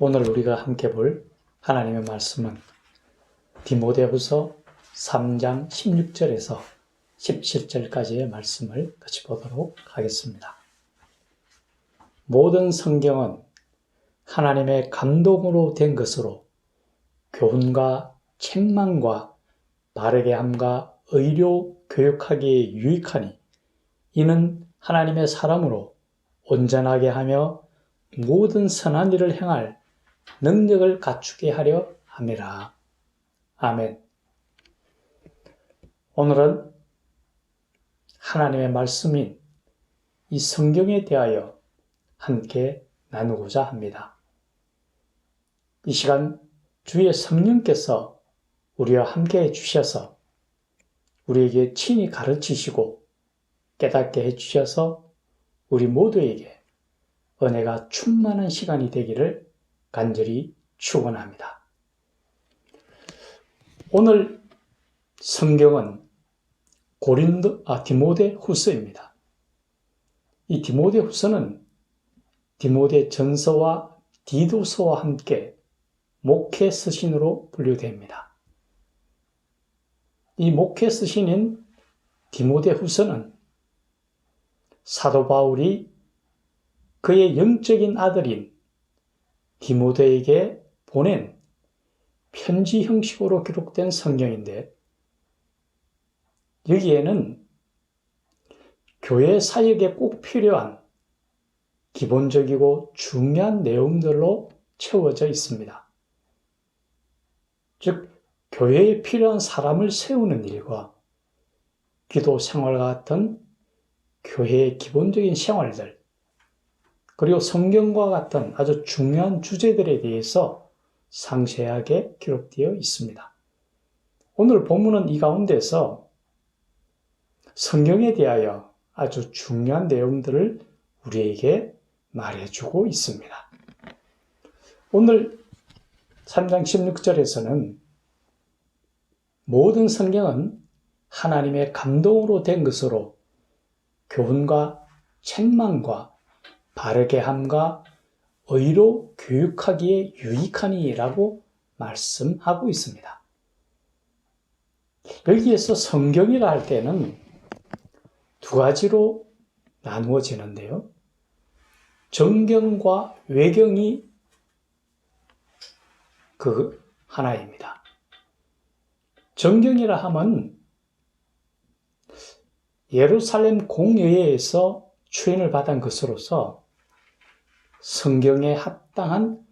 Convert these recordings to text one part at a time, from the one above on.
오늘 우리가 함께 볼 하나님의 말씀은 디모데후서 3장 16절에서 17절까지의 말씀을 같이 보도록 하겠습니다. 모든 성경은 하나님의 감동으로 된 것으로 교훈과 책망과 바르게 함과 의로 교육하기에 유익하니 이는 하나님의 사람으로 온전하게 하며 모든 선한 일을 행할 능력을 갖추게 하려 함이라. 아멘. 오늘은 하나님의 말씀인 이 성경에 대하여 함께 나누고자 합니다. 이 시간 주의 성령께서 우리와 함께 해주셔서 우리에게 친히 가르치시고 깨닫게 해주셔서 우리 모두에게 은혜가 충만한 시간이 되기를 간절히 축원합니다. 오늘 성경은 디모데후서입니다. 이 디모데후서는 디모데전서와 디도서와 함께 목회 서신으로 분류됩니다. 이 목회 서신인 디모데후서는 사도 바울이 그의 영적인 아들인 디모데에게 보낸 편지 형식으로 기록된 성경인데, 여기에는 교회 사역에 꼭 필요한 기본적이고 중요한 내용들로 채워져 있습니다. 즉, 교회에 필요한 사람을 세우는 일과 기도 생활과 같은 교회의 기본적인 생활들, 그리고 성경과 같은 아주 중요한 주제들에 대해서 상세하게 기록되어 있습니다. 오늘 본문은 이 가운데서 성경에 대하여 아주 중요한 내용들을 우리에게 말해주고 있습니다. 오늘 3장 16절에서는 모든 성경은 하나님의 감동으로 된 것으로 교훈과 책망과 바르게 함과 의로 교육하기에 유익하니라고 말씀하고 있습니다. 여기에서 성경이라 할 때는 두 가지로 나누어지는데요. 정경과 외경이 그 하나입니다. 정경이라 하면 예루살렘 공의회에서 추인을 받은 것으로서 성경에 합당한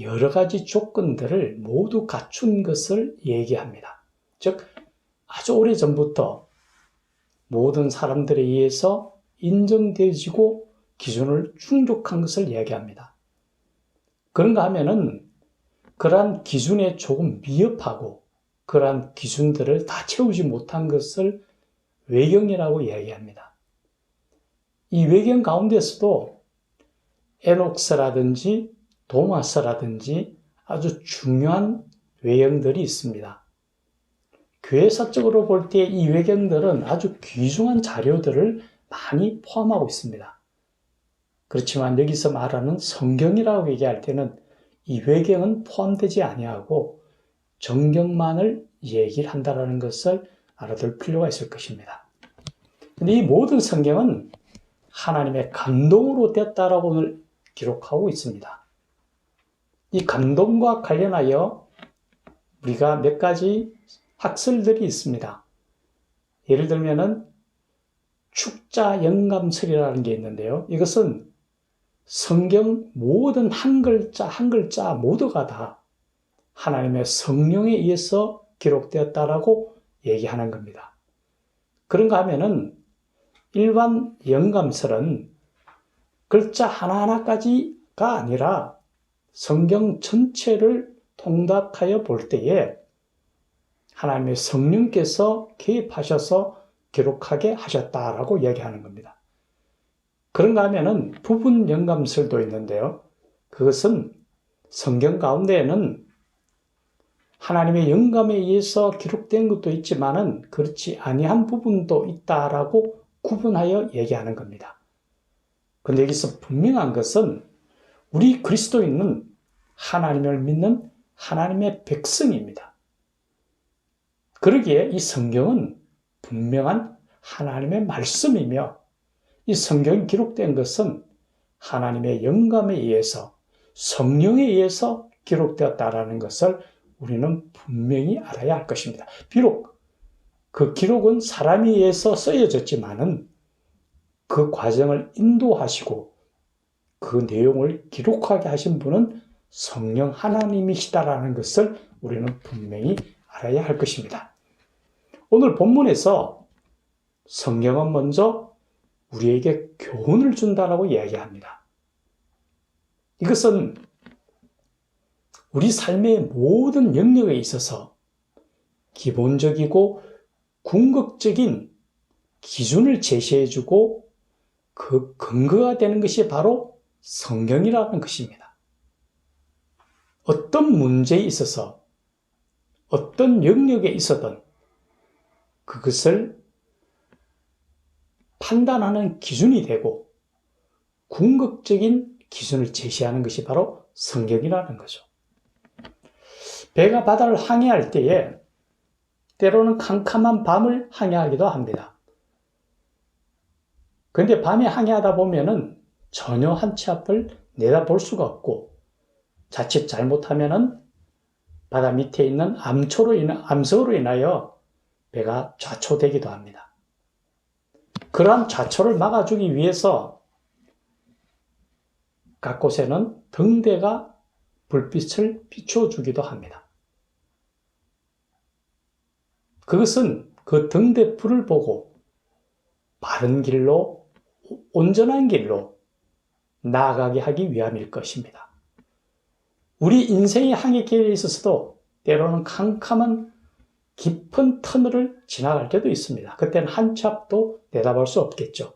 여러 가지 조건들을 모두 갖춘 것을 얘기합니다. 즉, 아주 오래전부터 모든 사람들에 의해서 인정되어지고 기준을 충족한 것을 이야기합니다. 그런가 하면은 그러한 기준에 조금 미흡하고 그러한 기준들을 다 채우지 못한 것을 외경이라고 이야기합니다. 이 외경 가운데서도 에녹서라든지 도마서라든지 아주 중요한 외경들이 있습니다. 교회사적으로 볼 때 이 외경들은 아주 귀중한 자료들을 많이 포함하고 있습니다. 그렇지만 여기서 말하는 성경이라고 얘기할 때는 이 외경은 포함되지 아니하고 정경만을 얘기를 한다는 것을 알아둘 필요가 있을 것입니다. 근데 이 모든 성경은 하나님의 감동으로 됐다라고 오늘 기록하고 있습니다. 이 감동과 관련하여 우리가 몇 가지 학설들이 있습니다. 예를 들면은 축자 영감설이라는 게 있는데요. 이것은 성경 모든 한 글자 모두가 다 하나님의 성령에 의해서 기록되었다라고 얘기하는 겁니다. 그런가 하면은 일반 영감설은 글자 하나하나까지가 아니라 성경 전체를 통독하여 볼 때에 하나님의 성령께서 개입하셔서 기록하게 하셨다라고 이야기하는 겁니다. 그런가 하면은 부분 영감설도 있는데요. 그것은 성경 가운데에는 하나님의 영감에 의해서 기록된 것도 있지만은 그렇지 아니한 부분도 있다라고 구분하여 얘기하는 겁니다. 그런데 여기서 분명한 것은 우리 그리스도인은 하나님을 믿는 하나님의 백성입니다. 그러기에 이 성경은 분명한 하나님의 말씀이며 이 성경이 기록된 것은 하나님의 영감에 의해서 성령에 의해서 기록되었다라는 것을 우리는 분명히 알아야 할 것입니다. 비록 그 기록은 사람에 의해서 쓰여졌지만은 그 과정을 인도하시고 그 내용을 기록하게 하신 분은 성령 하나님이시다라는 것을 우리는 분명히 알아야 할 것입니다. 오늘 본문에서 성경은 먼저 우리에게 교훈을 준다라고 이야기합니다. 이것은 우리 삶의 모든 영역에 있어서 기본적이고 궁극적인 기준을 제시해주고 그 근거가 되는 것이 바로 성경이라는 것입니다. 어떤 문제에 있어서 어떤 영역에 있어든 그것을 판단하는 기준이 되고 궁극적인 기준을 제시하는 것이 바로 성경이라는 거죠. 배가 바다를 항해할 때에 때로는 캄캄한 밤을 항해하기도 합니다. 그런데 밤에 항해하다 보면은 전혀 한 치 앞을 내다볼 수가 없고 자칫 잘못하면은 바다 밑에 있는 암석으로 인하여 배가 좌초되기도 합니다. 그러한 좌초를 막아주기 위해서 각 곳에는 등대가 불빛을 비춰주기도 합니다. 그것은 그 등대 불을 보고 바른 길로, 온전한 길로 나아가게 하기 위함일 것입니다. 우리 인생의 항해길에 있어서도 때로는 캄캄한 깊은 터널을 지나갈 때도 있습니다. 그때는 한 치 앞도 내다볼 수 없겠죠.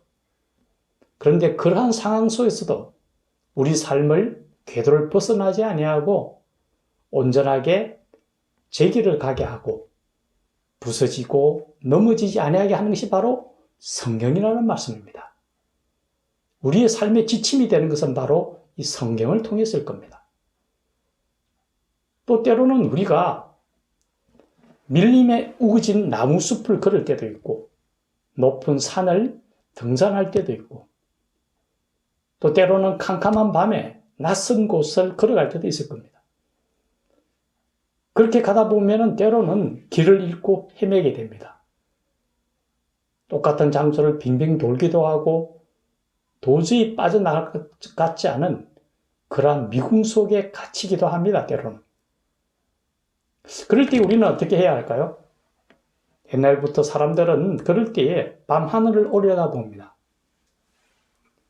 그런데 그러한 상황 속에서도 우리 삶을 궤도를 벗어나지 아니하고 온전하게 제 길을 가게 하고 부서지고 넘어지지 아니하게 하는 것이 바로 성경이라는 말씀입니다. 우리의 삶의 지침이 되는 것은 바로 이 성경을 통해서일 겁니다. 또 때로는 우리가 밀림에 우거진 나무숲을 걸을 때도 있고 높은 산을 등산할 때도 있고 또 때로는 캄캄한 밤에 낯선 곳을 걸어갈 때도 있을 겁니다. 그렇게 가다 보면은 때로는 길을 잃고 헤매게 됩니다. 똑같은 장소를 빙빙 돌기도 하고 도저히 빠져나갈 것 같지 않은 그러한 미궁 속에 갇히기도 합니다, 때로는. 그럴 때 우리는 어떻게 해야 할까요? 옛날부터 사람들은 그럴 때에 밤하늘을 올려다봅니다.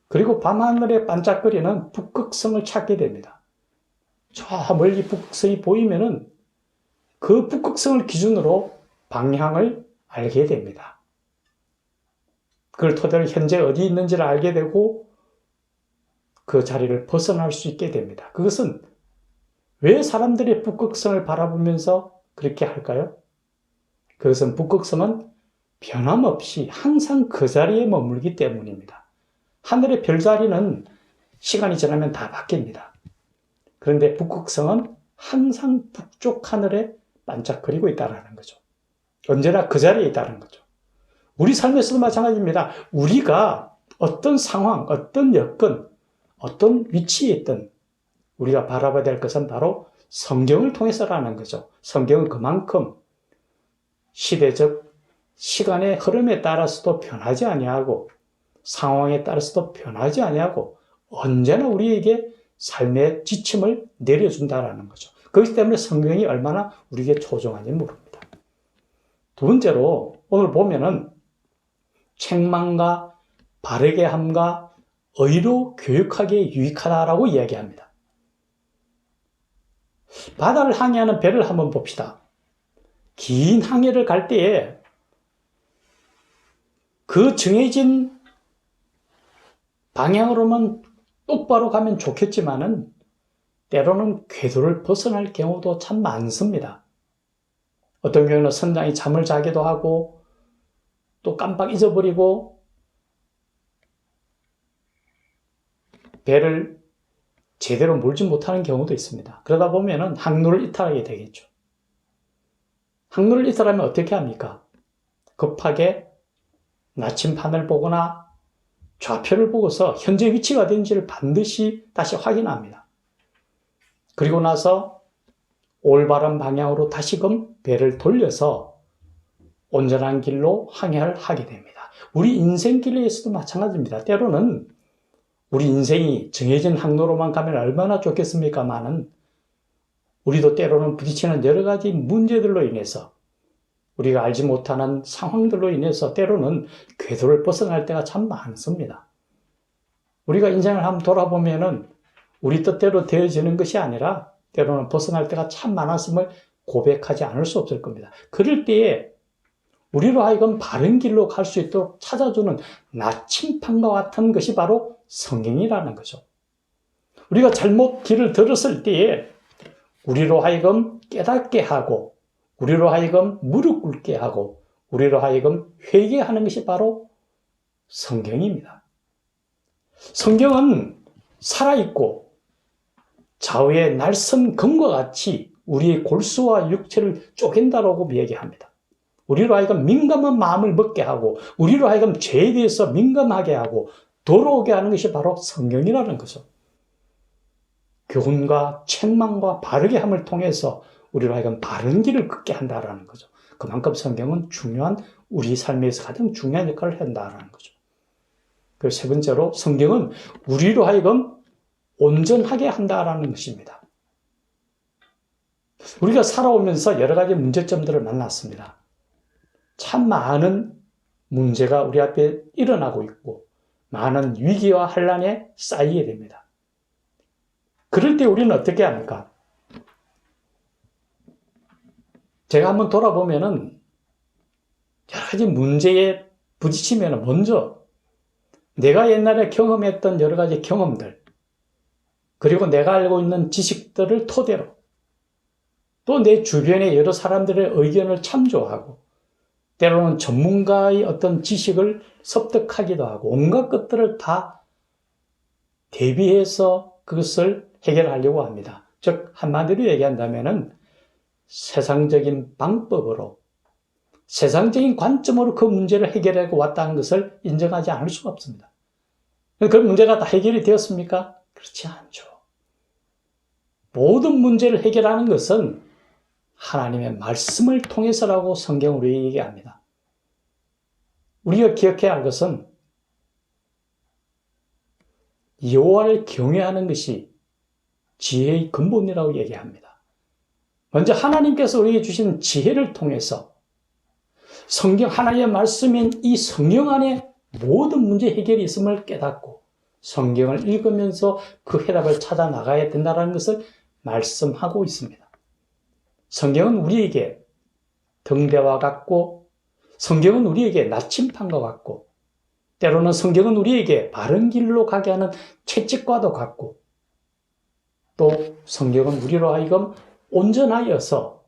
그리고 밤하늘에 반짝거리는 북극성을 찾게 됩니다. 저 멀리 북극성이 보이면은 그 북극성을 기준으로 방향을 알게 됩니다. 그걸 토대로 현재 어디 있는지를 알게 되고 그 자리를 벗어날 수 있게 됩니다. 그것은 왜 사람들이 북극성을 바라보면서 그렇게 할까요? 그것은 북극성은 변함없이 항상 그 자리에 머물기 때문입니다. 하늘의 별자리는 시간이 지나면 다 바뀝니다. 그런데 북극성은 항상 북쪽 하늘에 반짝거리고 있다는 거죠. 언제나 그 자리에 있다는 거죠. 우리 삶에서도 마찬가지입니다. 우리가 어떤 상황, 어떤 여건, 어떤 위치에 있든 우리가 바라봐야 될 것은 바로 성경을 통해서라는 거죠. 성경은 그만큼 시대적 시간의 흐름에 따라서도 변하지 아니하고 상황에 따라서도 변하지 아니하고 언제나 우리에게 삶의 지침을 내려준다라는 거죠. 그렇기 때문에 성경이 얼마나 우리에게 소중한지 모릅니다. 두 번째로 오늘 보면은 책망과 바르게 함과 의로 교육하기에 유익하다라고 이야기합니다. 바다를 항해하는 배를 한번 봅시다. 긴 항해를 갈 때에 그 정해진 방향으로만 똑바로 가면 좋겠지만은 때로는 궤도를 벗어날 경우도 참 많습니다. 어떤 경우는 선장이 잠을 자기도 하고 또 깜빡 잊어버리고 배를 제대로 몰지 못하는 경우도 있습니다. 그러다 보면은 항로를 이탈하게 되겠죠. 항로를 이탈하면 어떻게 합니까? 급하게 나침판을 보거나 좌표를 보고서 현재 위치가 어딘지를 반드시 다시 확인합니다. 그리고 나서 올바른 방향으로 다시금 배를 돌려서 온전한 길로 항해를 하게 됩니다. 우리 인생길에서도 마찬가지입니다. 때로는 우리 인생이 정해진 항로로만 가면 얼마나 좋겠습니까마는 우리도 때로는 부딪히는 여러 가지 문제들로 인해서 우리가 알지 못하는 상황들로 인해서 때로는 궤도를 벗어날 때가 참 많습니다. 우리가 인생을 한번 돌아보면은 우리 뜻대로 되어지는 것이 아니라 때로는 벗어날 때가 참 많았음을 고백하지 않을 수 없을 겁니다. 그럴 때에 우리로 하여금 바른 길로 갈 수 있도록 찾아주는 나침판과 같은 것이 바로 성경이라는 거죠. 우리가 잘못 길을 들었을 때에 우리로 하여금 깨닫게 하고 우리로 하여금 무릎 꿇게 하고 우리로 하여금 회개하는 것이 바로 성경입니다. 성경은 살아있고 좌우의 날선 검과 같이 우리의 골수와 육체를 쪼갠다라고 얘기합니다. 우리로 하여금 민감한 마음을 먹게 하고 우리로 하여금 죄에 대해서 민감하게 하고 돌아오게 하는 것이 바로 성경이라는 거죠. 교훈과 책망과 바르게 함을 통해서 우리로 하여금 바른 길을 걷게 한다는 거죠. 그만큼 성경은 중요한 우리 삶에서 가장 중요한 역할을 한다는 거죠. 그리고 세 번째로 성경은 우리로 하여금 온전하게 한다는 것입니다. 우리가 살아오면서 여러 가지 문제점들을 만났습니다. 참 많은 문제가 우리 앞에 일어나고 있고 많은 위기와 환난에 쌓이게 됩니다. 그럴 때 우리는 어떻게 합니까? 제가 한번 돌아보면은 여러 가지 문제에 부딪히면 먼저 내가 옛날에 경험했던 여러 가지 경험들 그리고 내가 알고 있는 지식들을 토대로 또 내 주변의 여러 사람들의 의견을 참조하고 때로는 전문가의 어떤 지식을 섭득하기도 하고 온갖 것들을 다 대비해서 그것을 해결하려고 합니다. 즉 한마디로 얘기한다면은 세상적인 방법으로 세상적인 관점으로 그 문제를 해결하고 왔다는 것을 인정하지 않을 수가 없습니다. 그 문제가 다 해결이 되었습니까? 그렇지 않죠. 모든 문제를 해결하는 것은 하나님의 말씀을 통해서라고 성경은 우리에게 얘기합니다. 우리가 기억해야 할 것은 여호와를 경외하는 것이 지혜의 근본이라고 얘기합니다. 먼저 하나님께서 우리에게 주신 지혜를 통해서 성경 하나님의 말씀인 이 성경 안에 모든 문제 해결이 있음을 깨닫고 성경을 읽으면서 그 해답을 찾아 나가야 된다는 것을 말씀하고 있습니다. 성경은 우리에게 등대와 같고 성경은 우리에게 나침판과 같고 때로는 성경은 우리에게 바른 길로 가게 하는 채찍과도 같고 또 성경은 우리로 하여금 온전하여서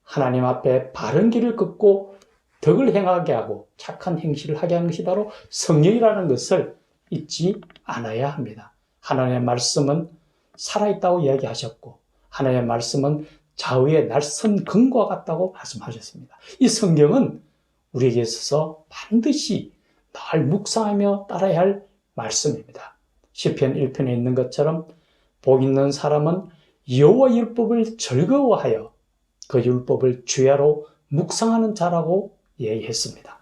하나님 앞에 바른 길을 걷고 덕을 행하게 하고 착한 행실을 하게 하는 것이 바로 성경이라는 것을 잊지 않아야 합니다. 하나님의 말씀은 살아있다고 이야기하셨고 하나님의 말씀은 좌우의 날선 금과 같다고 말씀하셨습니다. 이 성경은 우리에게 있어서 반드시 늘 묵상하며 따라야 할 말씀입니다. 시편 1편에 있는 것처럼 복 있는 사람은 여호와 율법을 즐거워하여 그 율법을 주야로 묵상하는 자라고 얘기했습니다.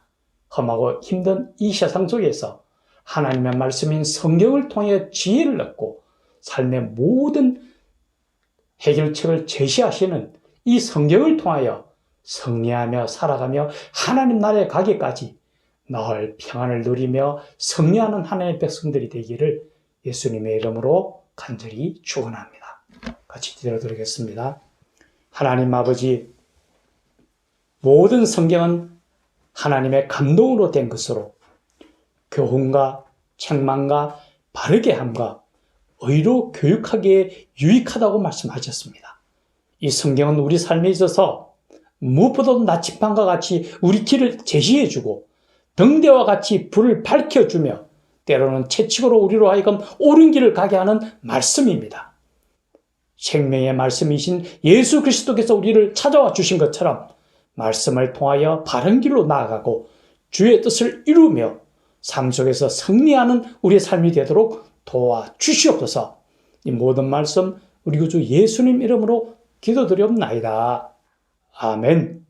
험하고 힘든 이 세상 속에서 하나님의 말씀인 성경을 통해 지혜를 얻고 삶의 모든 해결책을 제시하시는 이 성경을 통하여 승리하며 살아가며 하나님 나라에 가기까지 늘 평안을 누리며 승리하는 하나님의 백성들이 되기를 예수님의 이름으로 간절히 축원합니다. 같이 기도드리겠습니다. 하나님 아버지, 모든 성경은 하나님의 감동으로 된 것으로 교훈과 책망과 바르게 함과 의로 교육하기에 유익하다고 말씀하셨습니다. 이 성경은 우리 삶에 있어서 무엇보다도 나침판과 같이 우리 길을 제시해주고 등대와 같이 불을 밝혀주며 때로는 채찍으로 우리로 하여금 옳은 길을 가게 하는 말씀입니다. 생명의 말씀이신 예수 그리스도께서 우리를 찾아와 주신 것처럼 말씀을 통하여 바른 길로 나아가고 주의 뜻을 이루며 삶 속에서 승리하는 우리의 삶이 되도록 도와주시옵소서. 이 모든 말씀 우리 구주 예수님 이름으로 기도드리옵나이다. 아멘.